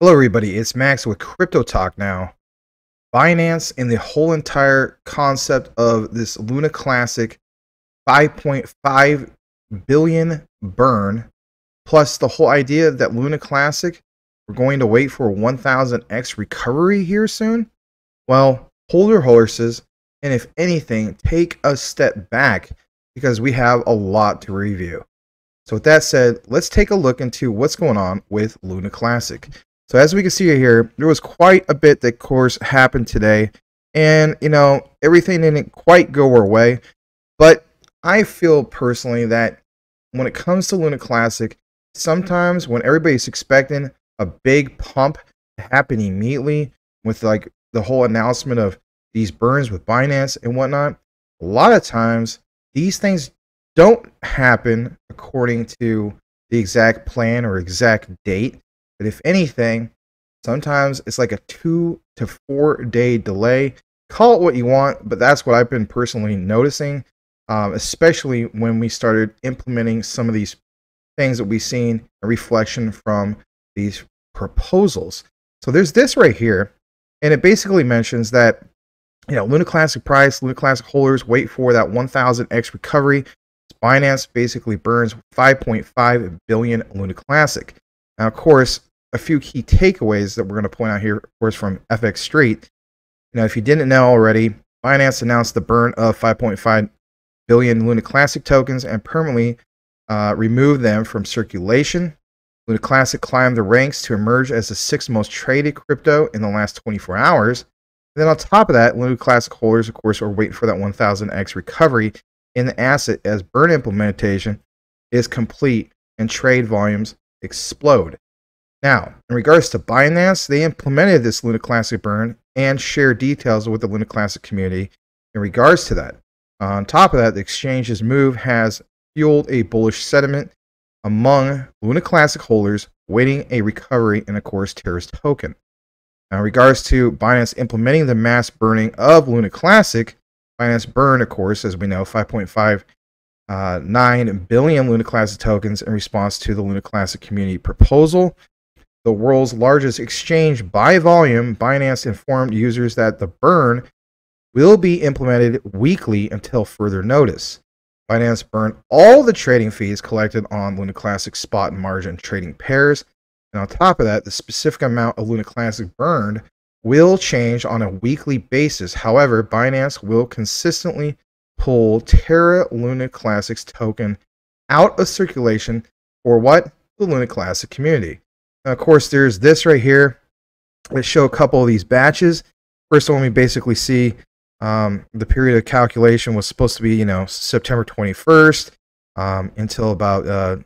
Hello, everybody. It's Max with Crypto Talk now. Binance and the whole entire concept of this Luna Classic 5.5 billion burn, plus the whole idea that Luna Classic, we're going to wait for 1000x recovery here soon. Well, hold your horses, and if anything, take a step back because we have a lot to review. So with that said, let's take a look into what's going on with Luna Classic. So as we can see here, there was quite a bit that, of course, happened today. And, everything didn't quite go our way. But I feel personally that when it comes to Luna Classic, sometimes when everybody's expecting a big pump to happen immediately with like the whole announcement of these burns with Binance and whatnot, a lot of times these things don't happen according to the exact plan or exact date. But if anything, sometimes it's like a 2 to 4 day delay. Call it what you want, but that's what I've been personally noticing, especially when we started implementing some of these things that we've seen a reflection from these proposals. So there's this right here, and it basically mentions that Luna Classic price, Luna Classic holders wait for that 1000x recovery. Binance basically burns 5.5 billion Luna Classic. Now, of course, a few key takeaways that we're going to point out here, of course, from FX Street. If you didn't know already, Binance announced the burn of 5.5 billion Luna Classic tokens and permanently removed them from circulation. Luna Classic climbed the ranks to emerge as the 6th most traded crypto in the last 24 hours. And then on top of that, Luna Classic holders, of course, are waiting for that 1000x recovery in the asset as burn implementation is complete and trade volumes explode. Now, in regards to Binance, they implemented this Luna Classic burn and shared details with the Luna Classic community in regards to that. On top of that, the exchange's move has fueled a bullish sentiment among Luna Classic holders waiting a recovery in, of course, Terra's token. Now, in regards to Binance implementing the mass burning of Luna Classic, Binance burned, of course, as we know, 5.59 billion Luna Classic tokens in response to the Luna Classic community proposal. The world's largest exchange by volume, Binance informed users that the burn will be implemented weekly until further notice. Binance burned all the trading fees collected on Luna Classic spot and margin trading pairs. And on top of that, the specific amount of Luna Classic burned will change on a weekly basis. However, Binance will consistently pull Terra Luna Classic's token out of circulation for what? The Luna Classic community. Now, of course, there's this right here. Let's show a couple of these batches. First one, we basically see the period of calculation was supposed to be, September 21st until about,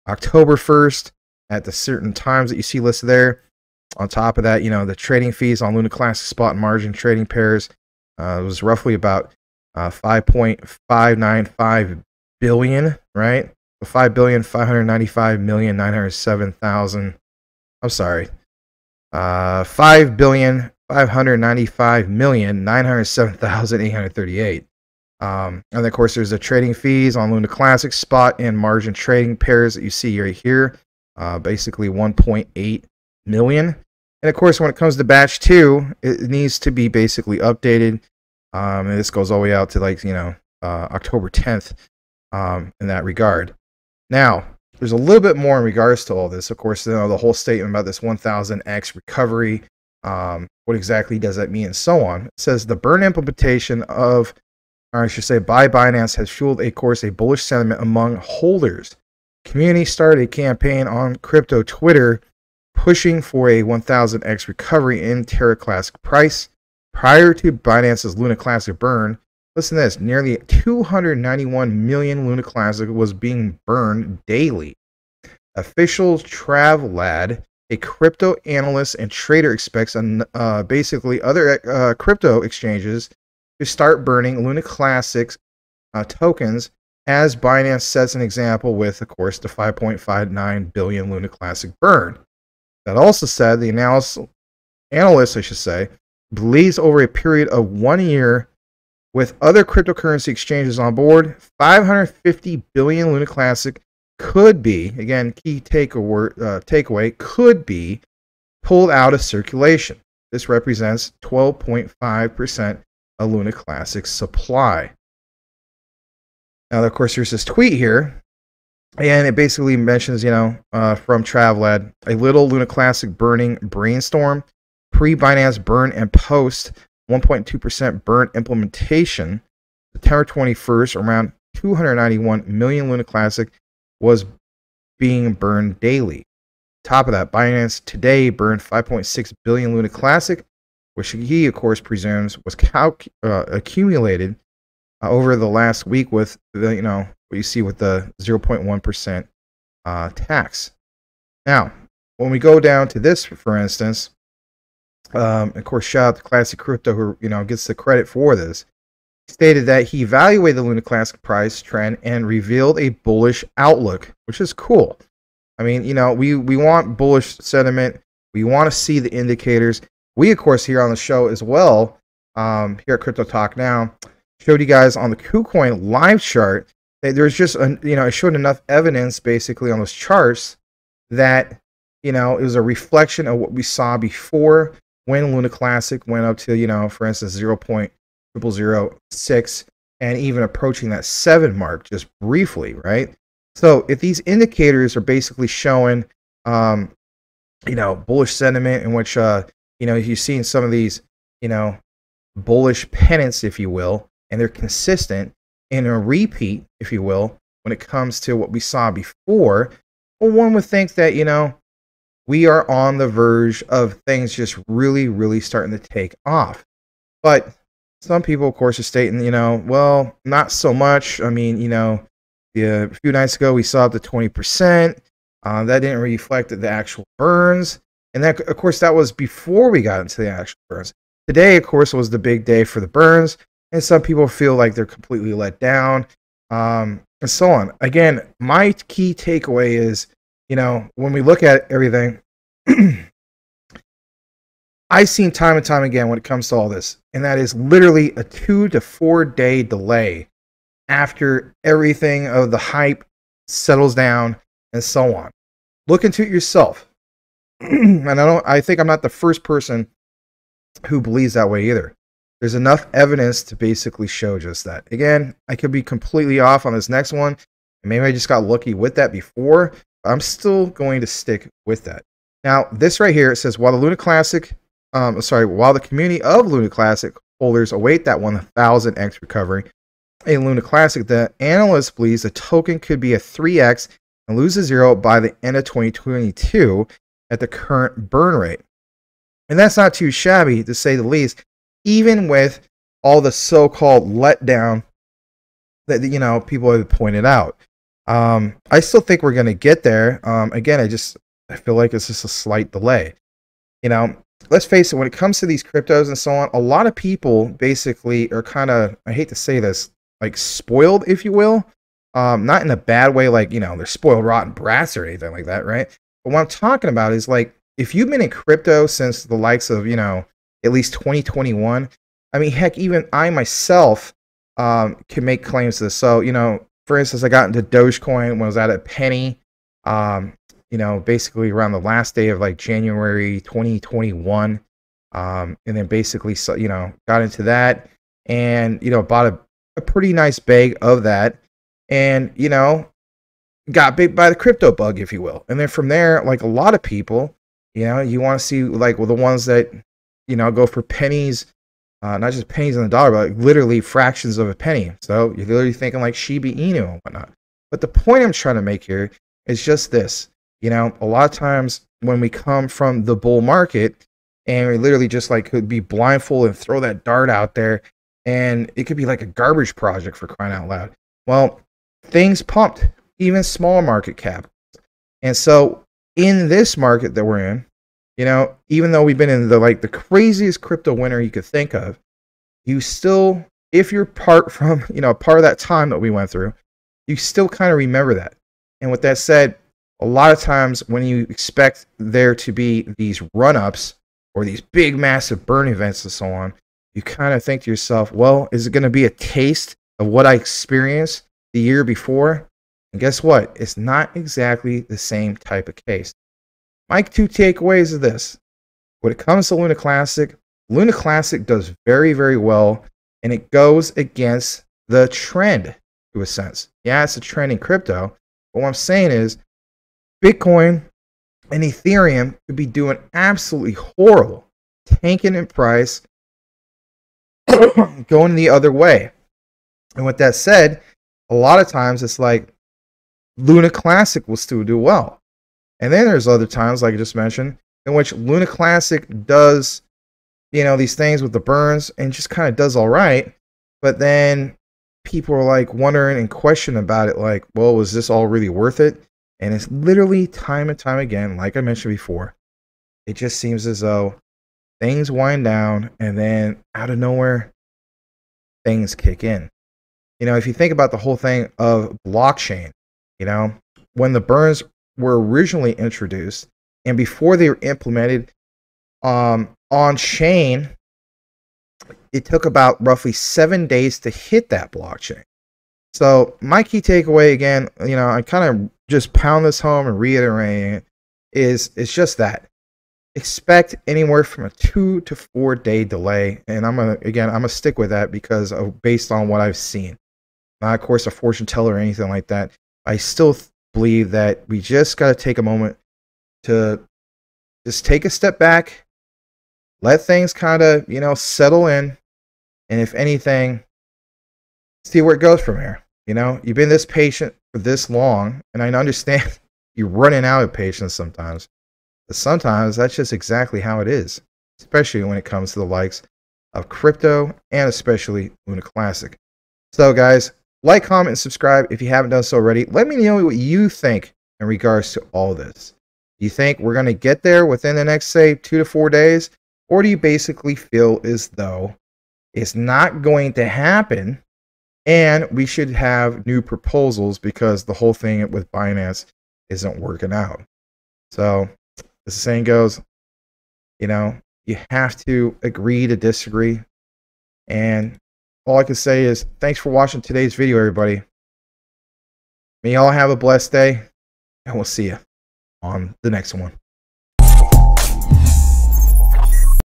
October 1st at the certain times that you see listed there. On top of that, the trading fees on Luna Classic spot and margin trading pairs was roughly about 5.595 billion, right? 5,595,907,000. I'm sorry. 5,595,907,838. And of course, there's the trading fees on Luna Classic spot and margin trading pairs that you see right here. Basically 1.8 million. And of course, when it comes to batch 2, it needs to be basically updated. And this goes all the way out to October 10th in that regard. Now, there's a little bit more in regards to all this. Of course, the whole statement about this 1000x recovery, what exactly does that mean, and so on. It says the burn implementation of, or I should say, by Binance has fueled, of course, a bullish sentiment among holders. Community started a campaign on crypto Twitter pushing for a 1000x recovery in Terra Classic price. Prior to Binance's Luna Classic burn, listen to this, nearly 291 million Luna Classic was being burned daily. Official Travlad, a crypto analyst and trader, expects basically other crypto exchanges to start burning Luna Classic tokens, as Binance sets an example with, of course, the 5.59 billion Luna Classic burn. That also said, the analyst, I should say, believes over a period of 1 year, with other cryptocurrency exchanges on board, 550 billion Luna Classic could be, again, key takeaway, could be pulled out of circulation. This represents 12.5% of Luna Classic's supply. Now, of course, there's this tweet here, and it basically mentions, from Travlad, a little Luna Classic burning brainstorm, pre-Binance burn and post 1.2% burn implementation. September 21st, around 291 million Luna Classic was being burned daily. Top of that, Binance today burned 5.6 billion Luna Classic, which he, of course, presumes was accumulated over the last week with the, what you see with the 0.1% tax. Now, when we go down to this, for instance, of course, shout out to Classic Crypto, who gets the credit for this. Stated that he evaluated the Luna Classic price trend and revealed a bullish outlook, which is cool. I mean, we want bullish sentiment. We want to see the indicators. We, of course, here on the show as well, here at Crypto Talk Now, showed you guys on the KuCoin live chart that there's just, it showed enough evidence basically on those charts that, it was a reflection of what we saw before when Luna Classic went up to, for instance, 0.0006 and even approaching that 7 mark just briefly, right? So if these indicators are basically showing, bullish sentiment in which, you're seeing some of these, bullish pennants, if you will, and they're consistent in a repeat, if you will, when it comes to what we saw before, well, one would think that, we are on the verge of things just really, really starting to take off. But some people, of course, are stating, well, not so much. I mean, a few nights ago, we saw up to 20%. That didn't reflect the actual burns. And that, of course, that was before we got into the actual burns. Today, of course, was the big day for the burns. And some people feel like they're completely let down, and so on. Again, my key takeaway is, when we look at everything, I've seen time and time again when it comes to all this, and that is literally a 2 to 4 day delay after everything of the hype settles down and so on. Look into it yourself. And I think I'm not the first person who believes that way either. There's enough evidence to basically show just that. Again, I could be completely off on this next one. Maybe I just got lucky with that before. But I'm still going to stick with that. Now, this right here, it says, while the community of Luna Classic holders await that 1,000x recovery in Luna Classic, the analyst believes the token could be a 3x and lose a 0 by the end of 2022 at the current burn rate. And that's not too shabby, to say the least, even with all the so-called letdown that people have pointed out. I still think we're going to get there. Again, I feel like it's just a slight delay. Let's face it, when it comes to these cryptos and so on, a lot of people basically are kind of, I hate to say this, like spoiled, if you will. Not in a bad way, like, they're spoiled rotten brats or anything like that, right? But what I'm talking about is, like, if you've been in crypto since the likes of, at least 2021, I mean, heck, even I myself can make claims to this. So, for instance, I got into Dogecoin when I was at a penny, basically around the last day of like January 2021. And then basically, got into that and, bought a pretty nice bag of that and, got bit by the crypto bug, if you will. And then from there, like a lot of people, you want to see like the ones that, go for pennies, not just pennies on the dollar, but like literally fractions of a penny. So you're literally thinking like Shiba Inu and whatnot. But the point I'm trying to make here is just this. A lot of times when we come from the bull market and we literally just like could be blindfolded and throw that dart out there, and it could be like a garbage project, for crying out loud. Well, things pumped, even small market cap. And so in this market that we're in, even though we've been in the craziest crypto winter you could think of, you still, if you're part of that time that we went through, you still kind of remember that. And with that said, a lot of times when you expect there to be these run-ups or these big, massive burn events and so on, you kind of think to yourself, well, is it going to be a taste of what I experienced the year before? And guess what? It's not exactly the same type of case. My two takeaways are this. when it comes to Luna Classic does very, very well, and it goes against the trend to a sense. Yeah, it's a trend in crypto, but what I'm saying is Bitcoin and Ethereum could be doing absolutely horrible, tanking in price, going the other way. And with that said, a lot of times it's like Luna Classic will still do well. And then there's other times, like I just mentioned, in which Luna Classic does, these things with the burns and just kind of does all right. But then people are like wondering and questioning about it, like, well, was this all really worth it? And it's literally time and time again, like I mentioned before, it just seems as though things wind down and then out of nowhere, things kick in. If you think about the whole thing of blockchain, when the burns were originally introduced and before they were implemented on chain, it took about roughly 7 days to hit that blockchain. So my key takeaway, again, I kind of just pound this home and reiterating it, is it's just that. Expect anywhere from a 2 to 4 day delay. And I'm gonna stick with that because based on what I've seen. Not, of course, a fortune teller or anything like that. I still believe that we just got to take a moment to just take a step back, let things kind of, settle in. And if anything, see where it goes from here. You've been this patient for this long, and I understand you're running out of patience sometimes. But sometimes that's just exactly how it is, especially when it comes to the likes of crypto and especially Luna Classic. So, guys, like, comment, and subscribe if you haven't done so already. Let me know what you think in regards to all this. Do you think we're going to get there within the next, say, 2 to 4 days? Or do you basically feel as though it's not going to happen and we should have new proposals because the whole thing with Binance isn't working out? So, as the saying goes, you have to agree to disagree. And all I can say is thanks for watching today's video, everybody. May y'all have a blessed day, and we'll see you on the next one.